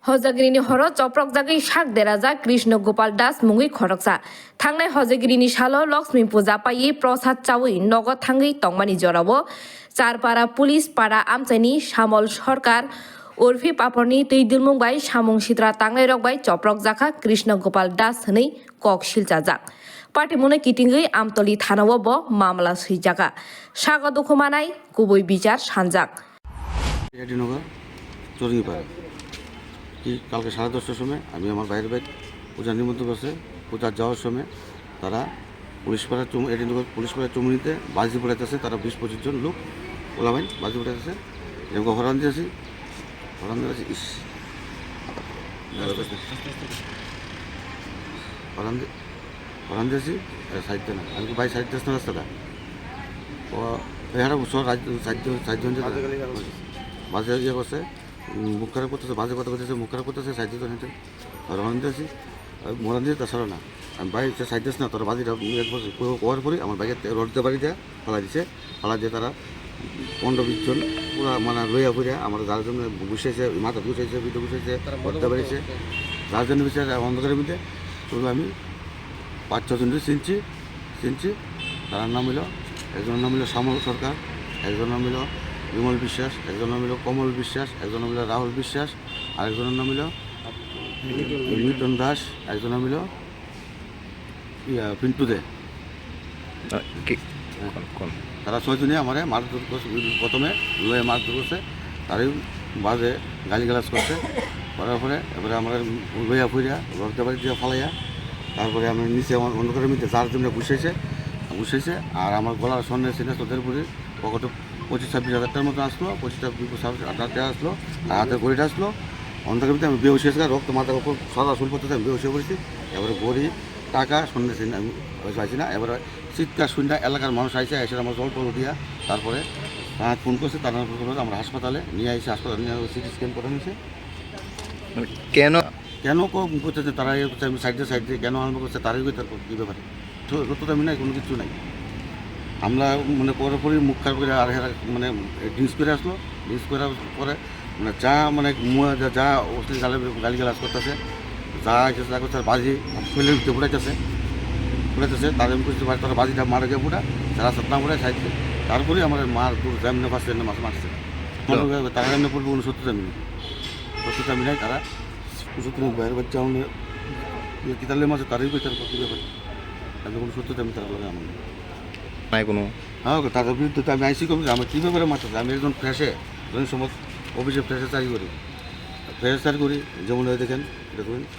हजागिरिनि हर चप्रक जागै शाक देराजा कृष्ण गोपाल दास मुंगै खरकसा थांनाय हजागिरिनि सालो लक्ष्मी पूजा पायै प्रसाद चावै नगद थांगै तंमानि जरावो चारपारा पुलिस पारा आमचाइनि सामल सरकार उर्फि पापरनि तैदिलमुं बाय सामुं सित्रा तांनाय रक बाय चप्रक जाखा कृष्ण गोपाल दास हनै कक सिलजाजाक पार्टी मुनै किटिंगै आमतली थानावो ब मामला सैजाका सागा दुखुमानाय गुबै बिचार सानजाक কি কালকে 10:30টার সময় আমি আমার বাইরের বাইক পূজা নিমন্ত্রণ করছে পূজা যাওয়ার সময় তারা পুলিশ পাড়া চুমুনিতে বাজি পড়াইতেছে তারা 20-25 জন লোক ওলামাইন বাজি পড়াইতেছে যেমন হরান দিয়েছি হরান দিয়েছি সাইডটা না আমি বাই সাইড দিয়েছি না রাস্তাটা ও এহারা বছর সাইডজন বাজে ইয়ে করছে মুখ খারাপ করতেছে বাজে কথা করতেছে মুখ খারাপ করতেছে সাইড দিতে হেঁটে রওনা দিতেছি মোরান দিয়ে তাছাড়া না আমি বাইক সাইড দিস না তোর বাজিটা একবার করার পরে আমার বাইকের রোডতে বাড়ি দেয় ফালা দিছে ফালা দিয়ে তারা 15-20 জন পুরা মানে লইয়া ফুরিয়া আমার যার জন্য বসেছে মাথা বসেছে ভিতরে বসেছে রোডতে বাড়িছে যার জন্য বসেছে অন্ধকারের মধ্যে তবু আমি 5-6 জন চিনছি তার নাম হলো একজনের নাম হলো শ্যামল সরকার একজনের নাম হলো বিমল বিশ্বাস একজনের নাম হলো কমল বিশ্বাস একজনের নাম হলো রাহুল বিশ্বাস আরেকজনের নাম হলো মিটন দাস একজনের নাম হলো পিন্টু দে তারা 6 জনে আমার মারধর করছে প্রথমে লয়ে মারধর করছে তারই বাজে গালিগালাজ করছে করার পরে এবারে আমার লইয়া ফুরিয়া রক্ত বাড়ি দিয়ে ফালাইয়া তারপরে আমি নিচে আমার অন্ধকারের মধ্যে যার জন্য বসেছে আর আমার গলার স্বর্ণের সিনে তোদের পুরি পকেটে 25-26 হাজার মতো আসলো 25-28 টাকা আসলো আর হাতের গড়িটা আসলো অন্ধকারের মধ্যে আমি বেউসে এসে রক্ত মাথার উপর সাদা শুল করতেছে আমি বেউসে পড়েছি এবারে গড়ি টাকা স্বর্ণের সিনে আমি পাইছি না এবারে চিৎকার শুনে এলাকার মানুষ আইসে এসে আমার জল টল দিয়া তারপরে ফোন করছে তার আমরা হাসপাতালে নিয়ে আসি হাসপাতালে নিয়ে সিটি স্ক্যান করে নিয়েছে কেন করতেছে তারা সাইডে কেন আরম্ভ করছে তারাই তার কী ব্যাপারে সত্যতা আমি নাই কোনো কিছু নাই আমরা মানে করার পরে মুখ খারাপ করে আর মানে ড্রিঙ্কস করে আসলো ড্রিঙ্কস করার পরে মানে যা অশ্লীল গালিগালাজ করতেছে যা যা করছে বাজি শরীরের ভিতরে ফুটাইতেছে তাদের করতে পারে তারা বাজিটা মারা গিয়ে ফুটা যারা সাত না ফুটে সাইডে তারপরে আমার মার দূর জামিনে ফাঁসছে মারছে তারা এমনি পড়বে কোনো সত্যতা আমি নাই তারা সত্যি বাইরের বাচ্চা আমাদের কিতালে মাঝে তারই কই তার কী ব্যাপারে তাদের কোনো সত্যতা আমি তারা আমার নাই কোনো হ্যাঁ তাদের বিরুদ্ধে তো আমি আইসি কমি আমার কী ব্যাপারে মারতেছে আমি একজন ফ্রেশে সময় অফিসে ফ্রেশার করি যেমন দেখেন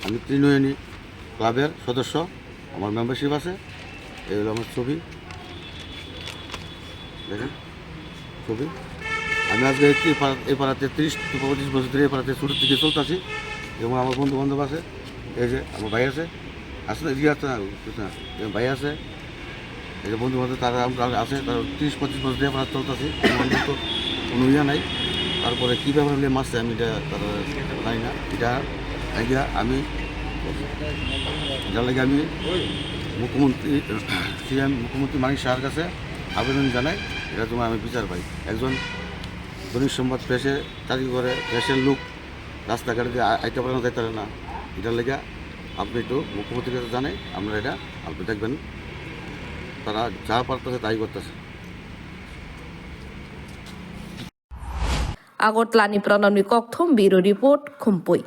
আমি ত্রিনয়নী ক্লাবের সদস্য আমার মেম্বারশিপ আছে এই হলো আমার ছবি দেখেন ছবি আমি আজকে এই পাড়াতে 30-25 বছর ধরে এই পাড়াতে ছোটোর থেকে চলতেছি যেমন আমার বন্ধু বান্ধব আছে এই যে আমার ভাই আছে না ইয়ে আছে না ভাই আছে এই যে বন্ধু বান্ধব তারা আছে তারা 30-25 বছর ধরে পাড়া চলতেছি আমাদের তো কোনো ইয়ে নাই তারপরে কী ব্যাপার হলে মারছে আমি এটা তারা জানি না এটা আইডিয়া আমি যার লাগে আমি মুখ্যমন্ত্রী মানিক শাহের কাছে আবেদন জানাই এটা তোমার আমি বিচার পাই একজন দৈনিক সংবাদ প্রেসে চাকরি করে প্রেসের লোক রাস্তাঘাটে দিয়ে আইতে পারে না যাইতে পারে না এটার লেগে আপনি একটু মুখ্যমন্ত্রীর কাছে জানাই আপনারা এটা আপনি দেখবেন তারা যা পারতেছে তাই করতেছে আগরতলাनि प्रणबनि ककथुम बिरो रिपोर्ट खुम्पुई।